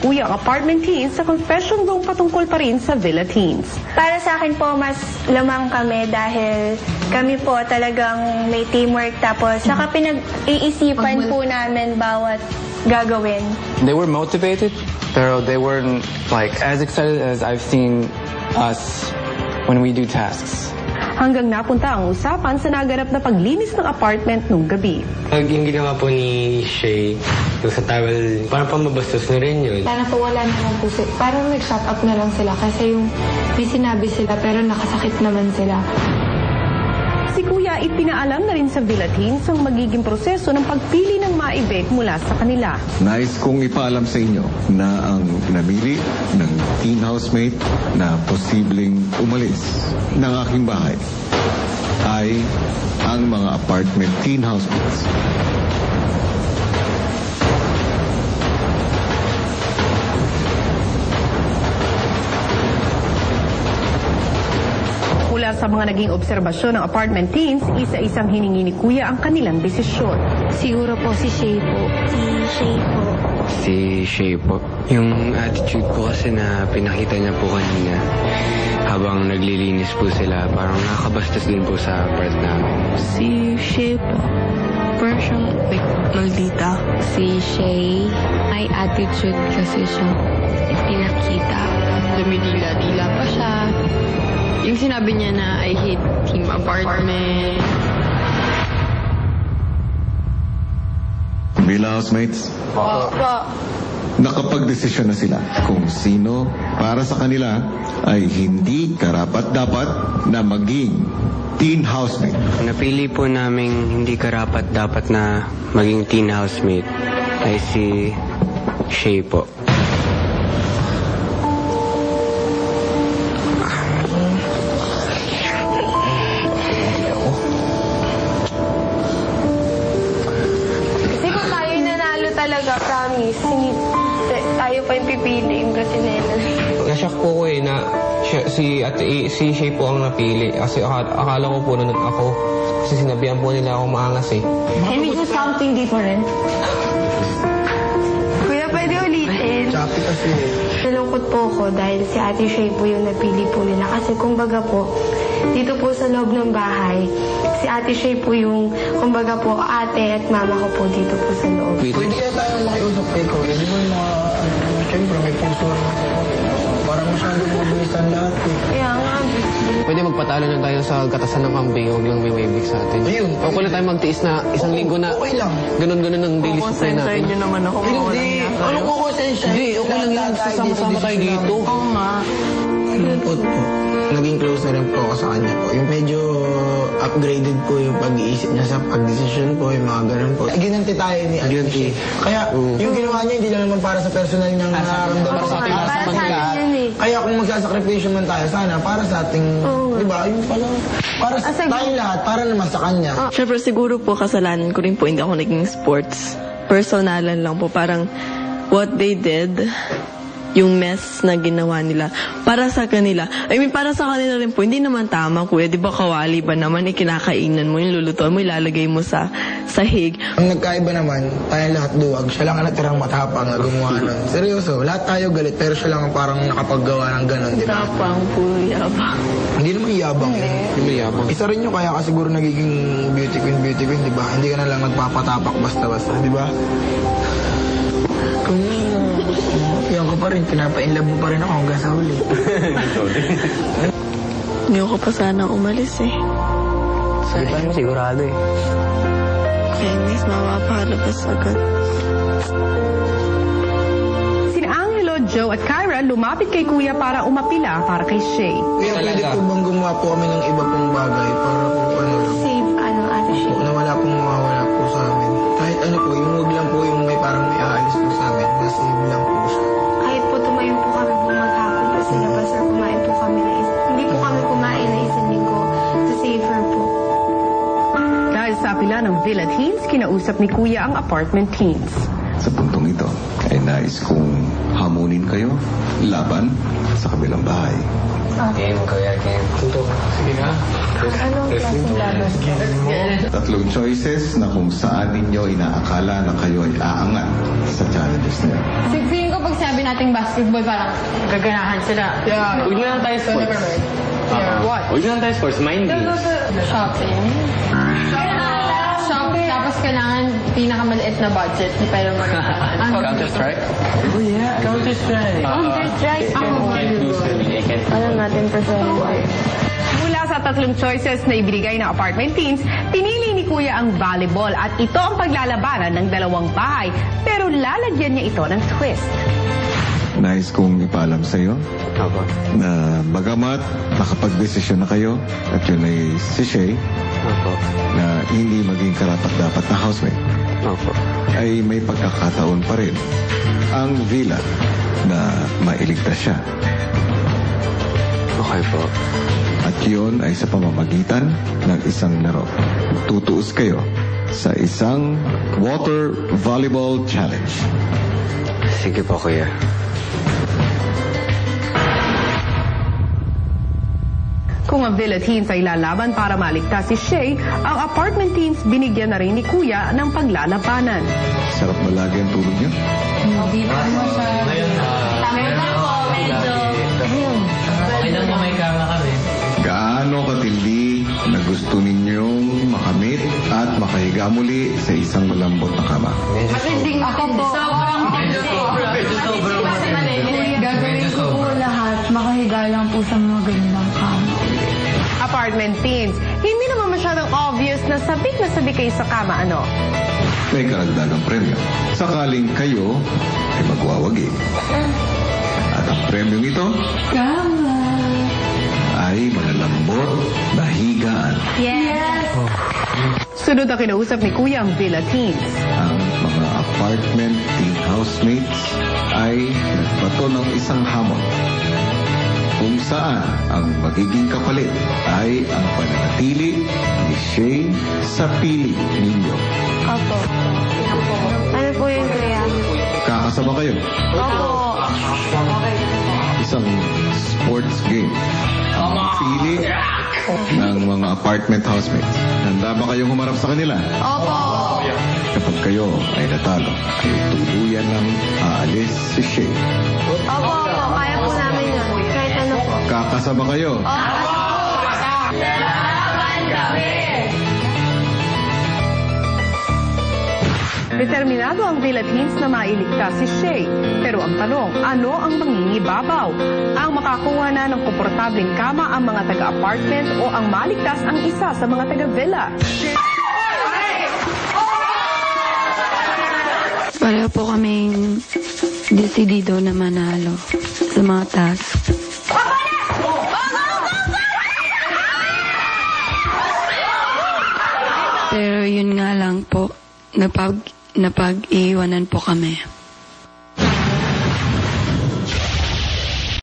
Kuya ang apartment teens sa confession room patungkol pa rin sa Villa Teens. Para sa akin po, mas lamang kami dahil kami po talagang may teamwork tapos saka pinag-iisipan po namin bawat gagawin. They were motivated, pero they weren't like as excited as I've seen us when we do tasks. Hanggang napunta ang usapan sa naganap na paglinis ng apartment nung gabi. Yung ginawa po ni Shay, yung sa towel, parang pamabastos na rin yun. Sana po wala naman po sila. Parang nag-shut up na lang sila kasi yung may sinabi sila pero nakasakit naman sila. Si Kuya ipinaalam na rin sa Villa Teens ang magiging proseso ng pagpili ng maibig mula sa kanila. Nais kong ipaalam sa inyo na ang namili ng teen housemate na posibleng umalis ng aking bahay ay ang mga apartment teen housemates. Mula sa mga naging obserbasyon ng apartment teens, isa-isang hiningi ni Kuya ang kanilang desisyon. Siguro po si Shay po. Si Shay po. Yung attitude po kasi na pinakita niya po kanina habang naglilinis po sila, parang nakakabastos din po sa part namin. Si Shay po. Parang siyang maldita. Si Shay, may attitude kasi siya pinakita. Dumidila-dila pa siya. Yung sinabi niya na I hate team apartment. Villa housemates, nakapagdesisyon na sila kung sino para sa kanila ay hindi karapat-dapat na maging teen housemate. Napili po naming hindi karapat-dapat na maging teen housemate ay si Shay po. Talaga, promise. Hindi tayo pa yung pipiliin kasi nila. Nashock po ko na si Shay po ang napili. Kasi akala ko po na ako. Kasi sinabihan po nila ako maangas eh. Can we do something different? Kuya, pwede ulitin. Choppy kasi eh. Nalungkot po ako dahil si Ate Shay po yung napili po nila. Kasi kumbaga po, dito po sa loob ng bahay, si Ate Shay po yung, kumbaga po, ate at mama ko po dito po sa loob. Pwede kaya tayo makiusap kay Kuya. Di ba yung mga, siyempre may puso rin ako. Parang masyadong mabilisan lahat eh. Kaya nga, Pwede magpatalo na tayo sa gatasan ng kambing. Huwag lang may waving sa atin. Ayun. O kung na tayo magtiis na isang linggo na ganun-ganun ang daily supply natin. Konsensya niyo naman ako. Hindi. Ano ko konsensya? Hindi. Okay lang yan. Sasama-sama tayo dito. Oo nga. Lungkot po. Naging close na rin po ako sa kanya po. Yung medyo upgraded po yung pag-iisip niya sa pag-decision po, yung mga ganun po. Ginanti tayo ni Ate. Kaya yung ginawa niya hindi lang naman para sa personal niyang nararamdaman sa ating lahat. Kaya kung magsasakripisyo man tayo, sana para sa ating, di ba, yung para sa tayong lahat, para naman sa kanya. Siyempre siguro po kasalanan ko rin po hindi ako naging sports. Personalan lang po. Parang what they did, yung mess na ginawa nila para sa kanila. I mean, para sa kanila rin po, hindi naman tama, Kuya. Di ba kawali ba naman, kinakainan mo, yung lulutuan mo, ilalagay mo sa sahig. Ang nagkaiba naman, tayong lahat duwag. Siya lang ang natirang matapang na gumawa nun. Seryoso, lahat tayo galit, pero siya lang ang parang nakapaggawa ng ganun, di ba? Tapang, puro yabang. Hindi naman yabang eh. Hindi yabang. Isa rin yung kaya ka siguro nagiging beauty queen, di ba? Hindi ka na lang nagpapatapak basta-basta, di ba? Kung yan ko pa rin, pinapainlove mo pa rin ako hanggang sa huli. Hindi ko pa sana umalis eh. Hindi pa sigurado eh. Kaya miss, mapapalabas agad. Sina Angelo, Joe at Kyra lumapit kay Kuya para umapila para kay Shay. Kaya pwede po bang gumawa po kami ng iba pong bagay para po save, Ate Shay. na wala pong mawawala po sa amin. Kahit ano po, yung huwag lang po yung may parang may aalis po sa amin. Nasave lang po siya. Kahit po tumayo po kami maghapon po sa labas or kumain po kami na hindi po kami kumain na isang linggo to save her po. Dahil sa apila ng Villa Teens, kinausap ni Kuya ang apartment teens. Sa puntong ito, ay nais kong hamunin kayo laban sa kabilang bahay. Game, kuya, game. Sige na. Anong klaseng laban? Tatlong choices na kung saan ninyo inaakala na kayo ay aangat sa challenges na yan. Feeling ko pag sabi nating basketball, parang gaganahan sila. Yeah. Huwag na lang tayo sports. What? Huwag na lang tayo sports. Mind games. Shopping. Shopping. Tapos kailangan pinakamaliit na budget. Pero Counter-Strike? Oh, yeah. Counter-Strike. Counter-Strike. Alam natin personally. Mula sa tatlong choices na ibinigay ng apartment teens, pinili ni Kuya ang volleyball at ito ang paglalabanan ng dalawang bahay. Pero lalagyan niya ito ng twist. Nais kong ipaalam sa iyo na bagamat nakapag-desisyon na kayo at yun ay si Shay na hindi maging karapat-dapat na housemate, ay may pagkakataon pa rin ang Villa na mailigtas siya. Okay po. At yun ay sa pamamagitan ng isang laro. Tutuos kayo sa isang water volleyball challenge. Sige po, kuya. Kung ang Villa teens ay lalaban para maligtas si Shay, ang apartment teens binigyan na rin ni Kuya ng paglalabanan. Sarap ba lagi ang tulog niyo? Hindi pa masyado. Tama lang po, medyo. Kailan mo may kama kami? Gaano katindi na gusto ninyong makamit at makahiga muli sa isang malambot na kama? Matinding ako po. Sobrang Gagawin ko po lahat. Makahiga lang po sa mga gandang kama. Apartment teens, hindi naman masyadong obvious na sabik kayo sa kama, ano? May karagdagang premyo. Sakaling kayo ay magwawagi. At ang premyong ito Kama. ay malalambot na higaan. Yes! Sunod na kinausap ni Kuya ang Villa teens. Ang mga apartment teen housemates ay nagbato ng isang hamon kung saan ang magiging kapalit ay ang pananatili ni Shay sa pili ninyo. Opo. Ano po yun, Kuya? Kakasama kayo. Opo. Isang sports game. Ang pili ng mga apartment housemates. Handa ba kayong humarap sa kanila? Opo. Kapag kayo ay natalo, ay tuluyan ng aalis si Shay. Opo. Kaya po namin yun. Kahit ano po. Kakasama kayo. Determinado ang Villa teens na mailigtas si Shay. Pero ang tanong, ano ang mangingibabaw? Ang makakuha na ng komportableng kama ang mga taga-apartment o ang maligtas ang isa sa mga taga-villa? Pareho po kaming desidido na manalo sa mga task. Pero yun nga lang po, napag-iwanan po kami.